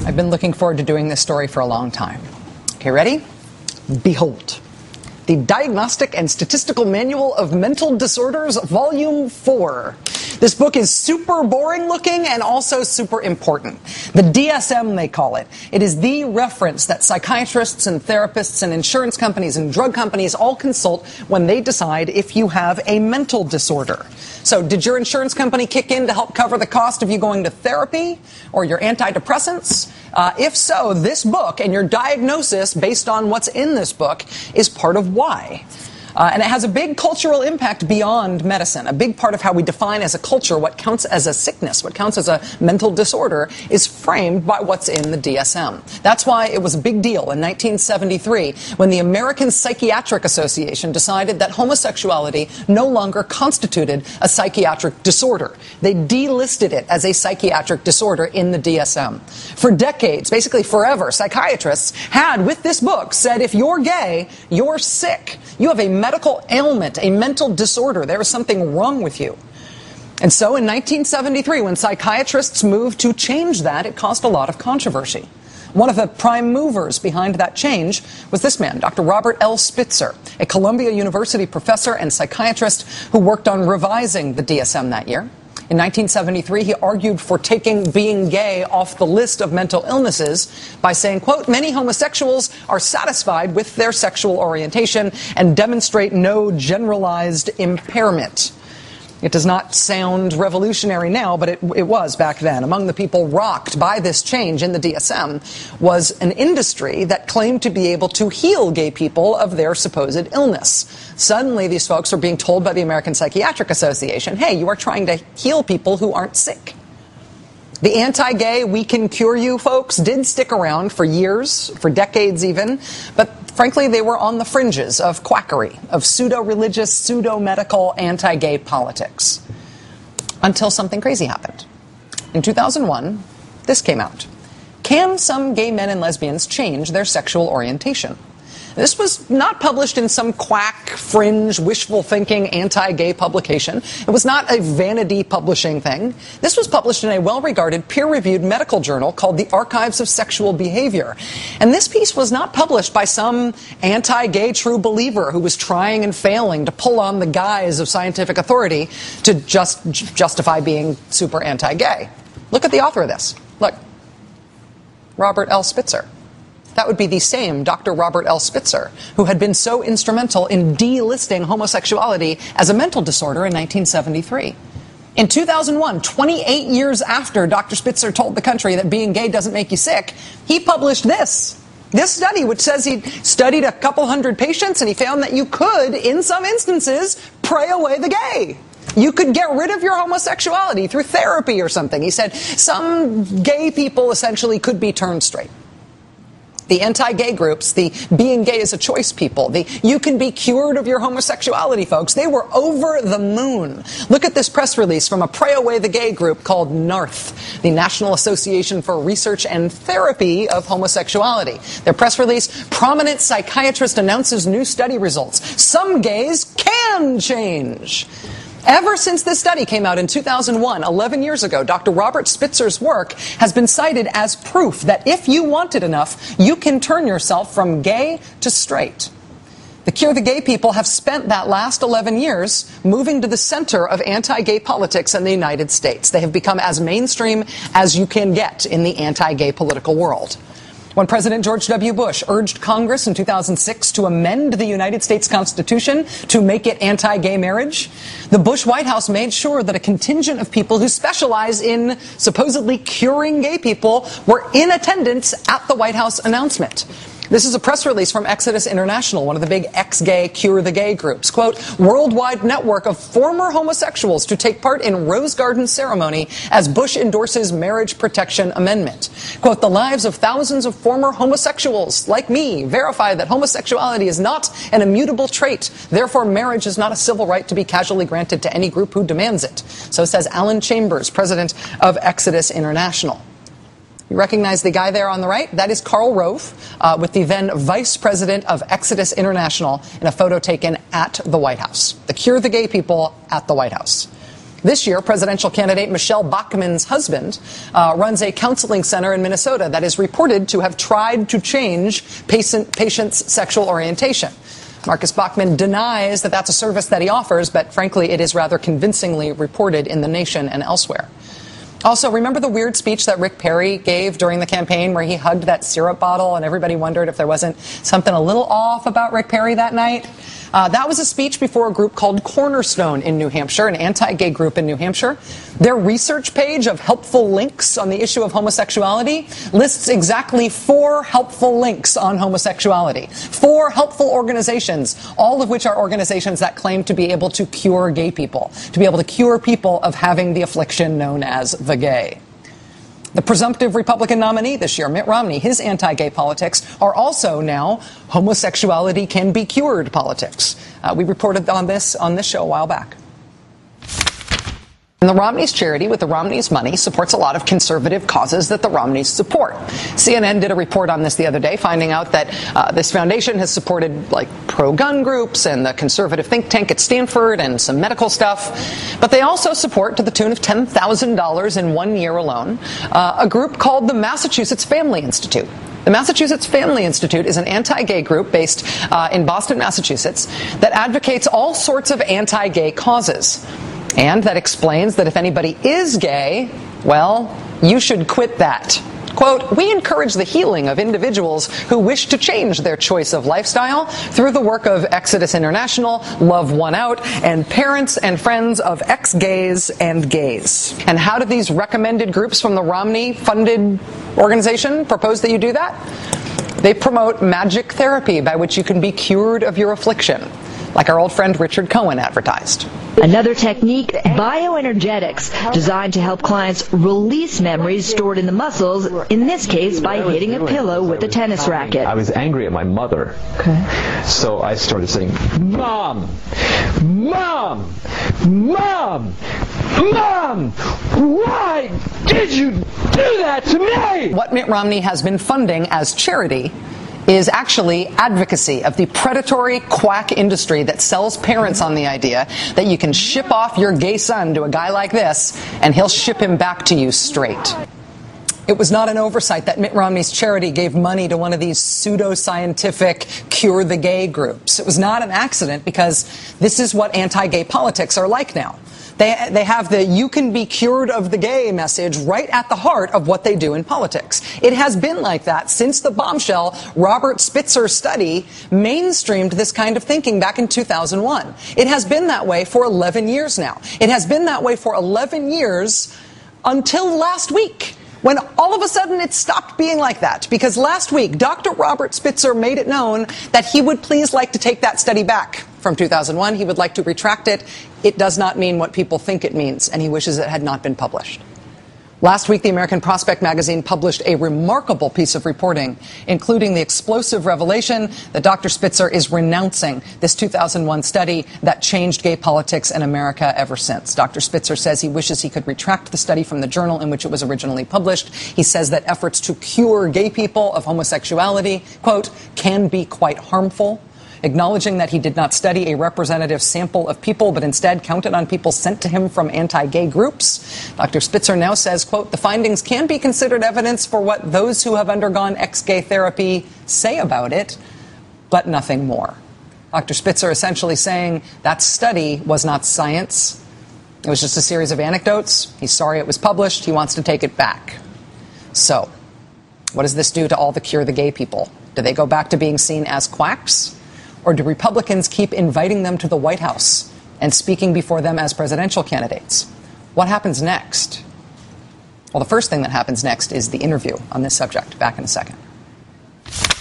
I've been looking forward to doing this story for a long time. Okay, ready? Behold. The Diagnostic and Statistical Manual of Mental Disorders, Volume 4. This book is super boring looking and also super important. The DSM, they call it. It is the reference that psychiatrists and therapists and insurance companies and drug companies all consult when they decide if you have a mental disorder. So did your insurance company kick in to help cover the cost of you going to therapy or your antidepressants? If so, this book and your diagnosis based on what's in this book is part of why. And it has a big cultural impact beyond medicine. A big part of how we define as a culture what counts as a sickness, what counts as a mental disorder, is framed by what's in the DSM. That's why it was a big deal in 1973 when the American Psychiatric Association decided that homosexuality no longer constituted a psychiatric disorder. They delisted it as a psychiatric disorder in the DSM. For decades, basically forever, psychiatrists had, with this book, said if you're gay, you're sick. You have a medical ailment, a mental disorder. There is something wrong with you. And so in 1973, when psychiatrists moved to change that, it caused a lot of controversy. One of the prime movers behind that change was this man, Dr. Robert L. Spitzer, a Columbia University professor and psychiatrist who worked on revising the DSM that year. In 1973, he argued for taking being gay off the list of mental illnesses by saying, quote, many homosexuals are satisfied with their sexual orientation and demonstrate no generalized impairment. It does not sound revolutionary now, but it was back then. Among the people rocked by this change in the DSM was an industry that claimed to be able to heal gay people of their supposed illness. Suddenly, these folks are being told by the American Psychiatric Association, hey, you are trying to heal people who aren't sick. The anti-gay, we can cure you folks did stick around for years, for decades even, but frankly, they were on the fringes of quackery, of pseudo-religious, pseudo-medical, anti-gay politics. Until something crazy happened. In 2001, this came out. Can some gay men and lesbians change their sexual orientation? This was not published in some quack, fringe, wishful thinking, anti-gay publication. It was not a vanity publishing thing. This was published in a well-regarded, peer-reviewed medical journal called the Archives of Sexual Behavior. And this piece was not published by some anti-gay true believer who was trying and failing to pull on the guise of scientific authority to just justify being super anti-gay. Look at the author of this. Look. Robert L. Spitzer. That would be the same Dr. Robert L. Spitzer, who had been so instrumental in delisting homosexuality as a mental disorder in 1973. In 2001, 28 years after Dr. Spitzer told the country that being gay doesn't make you sick, he published this study, which says he studied a couple hundred patients, and he found that you could, in some instances, pray away the gay. You could get rid of your homosexuality through therapy or something. He said some gay people essentially could be turned straight. The anti-gay groups, the being gay is a choice people, the you can be cured of your homosexuality folks, they were over the moon. Look at this press release from a Pray Away the Gay group called NARTH, the National Association for Research and Therapy of Homosexuality. Their press release, prominent psychiatrist announces new study results. Some gays can change. Ever since this study came out in 2001, 11 years ago, Dr. Robert Spitzer's work has been cited as proof that if you want it enough, you can turn yourself from gay to straight. The Cure the Gay people have spent that last 11 years moving to the center of anti-gay politics in the United States. They have become as mainstream as you can get in the anti-gay political world. When President George W. Bush urged Congress in 2006 to amend the United States Constitution to make it anti-gay marriage, the Bush White House made sure that a contingent of people who specialize in supposedly curing gay people were in attendance at the White House announcement. This is a press release from Exodus International, one of the big ex-gay, Cure the Gay groups. Quote, worldwide network of former homosexuals to take part in Rose Garden ceremony as Bush endorses marriage protection amendment. Quote, the lives of thousands of former homosexuals, like me, verify that homosexuality is not an immutable trait. Therefore, marriage is not a civil right to be casually granted to any group who demands it. So says Alan Chambers, president of Exodus International. You recognize the guy there on the right? That is Karl Rove, with the then vice president of Exodus International in a photo taken at the White House. The Cure the Gay people at the White House. This year, presidential candidate Michelle Bachmann's husband runs a counseling center in Minnesota that is reported to have tried to change patients' sexual orientation. Marcus Bachmann denies that that's a service that he offers, but frankly, it is rather convincingly reported in The Nation and elsewhere. Also, remember the weird speech that Rick Perry gave during the campaign where he hugged that syrup bottle and everybody wondered if there wasn't something a little off about Rick Perry that night? That was a speech before a group called Cornerstone in New Hampshire, an anti-gay group in New Hampshire. Their research page of helpful links on the issue of homosexuality lists exactly 4 helpful links on homosexuality. 4 helpful organizations, all of which are organizations that claim to be able to cure gay people, to be able to cure people of having the affliction known as the gay. The presumptive Republican nominee this year, Mitt Romney, his anti-gay politics are also now homosexuality can be cured politics. We reported on this show a while back. And the Romneys charity with the Romneys' money supports a lot of conservative causes that the Romneys support. CNN did a report on this the other day, finding out that this foundation has supported like pro-gun groups and the conservative think tank at Stanford and some medical stuff. But they also support, to the tune of $10,000 in 1 year alone, a group called the Massachusetts Family Institute. The Massachusetts Family Institute is an anti-gay group based in Boston, Massachusetts, that advocates all sorts of anti-gay causes. And that explains that if anybody is gay, well, you should quit that. Quote, we encourage the healing of individuals who wish to change their choice of lifestyle through the work of Exodus International, Love One Out, and parents and friends of ex-gays and gays. And how do these recommended groups from the Romney-funded organization propose that you do that? They promote magic therapy by which you can be cured of your affliction, like our old friend Richard Cohen advertised. Another technique, bioenergetics, designed to help clients release memories stored in the muscles, in this case by hitting a pillow with a tennis racket. I was angry at my mother. Okay. So I started saying, Mom! Mom! Mom! Mom! Why did you do that to me? What Mitt Romney has been funding as charity is actually advocacy of the predatory quack industry that sells parents on the idea that you can ship off your gay son to a guy like this and he'll ship him back to you straight. It was not an oversight that Mitt Romney's charity gave money to one of these pseudo-scientific cure the gay groups. It was not an accident because this is what anti-gay politics are like now. They have the you can be cured of the gay message right at the heart of what they do in politics. It has been like that since the bombshell Robert Spitzer study mainstreamed this kind of thinking back in 2001. It has been that way for 11 years now. It has been that way for 11 years until last week, when all of a sudden it stopped being like that. Because last week, Dr. Robert Spitzer made it known that he would please like to take that study back from 2001. He would like to retract it. It does not mean what people think it means, and he wishes it had not been published. Last week, the American Prospect magazine published a remarkable piece of reporting, including the explosive revelation that Dr. Spitzer is renouncing this 2001 study that changed gay politics in America ever since. Dr. Spitzer says he wishes he could retract the study from the journal in which it was originally published. He says that efforts to cure gay people of homosexuality, quote, can be quite harmful. Acknowledging that he did not study a representative sample of people, but instead counted on people sent to him from anti-gay groups. Dr. Spitzer now says, quote, the findings can be considered evidence for what those who have undergone ex-gay therapy say about it, but nothing more. Dr. Spitzer essentially saying that study was not science. It was just a series of anecdotes. He's sorry it was published. He wants to take it back. So, what does this do to all the cure the gay people? Do they go back to being seen as quacks? Or do Republicans keep inviting them to the White House and speaking before them as presidential candidates? What happens next? Well, the first thing that happens next is the interview on this subject. Back in a second.